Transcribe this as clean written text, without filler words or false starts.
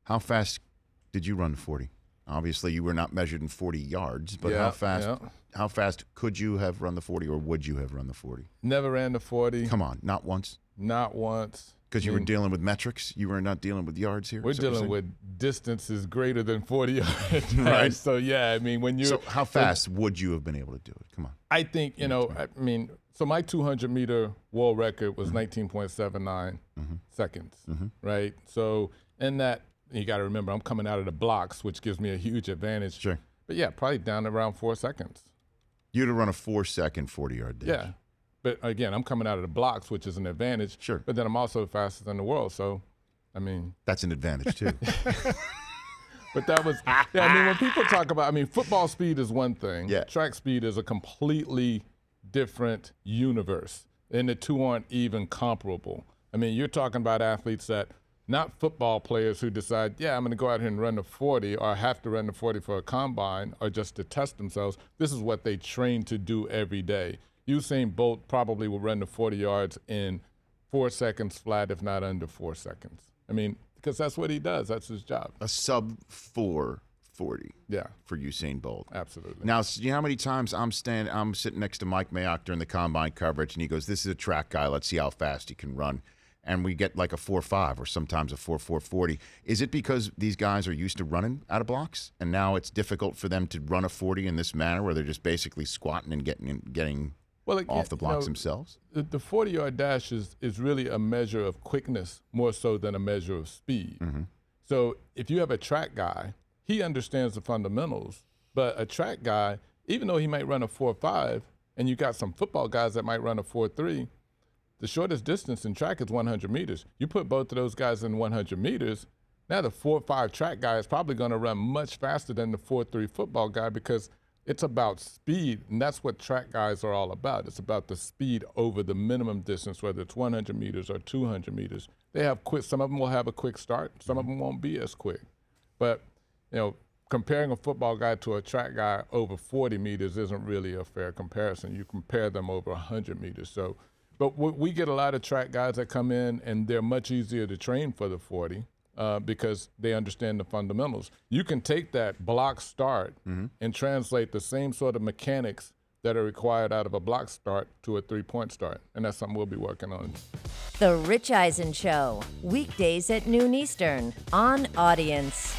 How fast did you run the 40? Obviously, you were not measured in 40 yards, but how fast could you have run the 40, or would you have run the 40? Never ran the 40. Come on, not once? Not once. Because you were dealing with metrics? You were not dealing with yards here? We're dealing with distances greater than 40 yards. Right. So, yeah, I mean, when you're... So how fast would you have been able to do it? Come on. I think, so my 200-meter world record was 19.79 seconds, right? So in that, you got to remember, I'm coming out of the blocks, which gives me a huge advantage. Sure. But, yeah, probably down to around 4 seconds. You'd have run a 4-second 40-yard dash. Yeah. But, again, I'm coming out of the blocks, which is an advantage. Sure. But then I'm also the fastest in the world. So, I mean. That's an advantage, too. But that was, when people talk about, football speed is one thing. Yeah. Track speed is a completely different universe. And the two aren't even comparable. You're talking about athletes that, not football players who decide, I'm going to go out here and run the 40 or have to run the 40 for a combine or just to test themselves. This is what they train to do every day. Usain Bolt probably will run the 40 yards in 4 seconds flat, if not under 4 seconds. Because that's what he does. That's his job. A sub-4 40 for Usain Bolt. Absolutely. Now, you know how many times I'm sitting next to Mike Mayock during the combine coverage, and he goes, this is a track guy. Let's see how fast he can run. And we get like a 4.5 or sometimes a 4.40. Is it because these guys are used to running out of blocks, and now it's difficult for them to run a 40 in this manner where they're just basically squatting and getting off the blocks themselves? The 40-yard dash is really a measure of quickness more so than a measure of speed. So if you have a track guy, he understands the fundamentals, but a track guy, even though he might run a 4.5, and you got some football guys that might run a 4.3, the shortest distance in track is 100 meters. You put both of those guys in 100 meters, now the 4.5 track guy is probably going to run much faster than the 4.3 football guy because it's about speed, and that's what track guys are all about. It's about the speed over the minimum distance, whether it's 100 meters or 200 meters. They have some of them will have a quick start. Some of them won't be as quick. But, comparing a football guy to a track guy over 40 meters isn't really a fair comparison. You compare them over 100 meters. But we get a lot of track guys that come in, and they're much easier to train for the 40 because they understand the fundamentals. You can take that block start and translate the same sort of mechanics that are required out of a block start to a three-point start, and that's something we'll be working on. The Rich Eisen Show, weekdays at noon Eastern on Audience.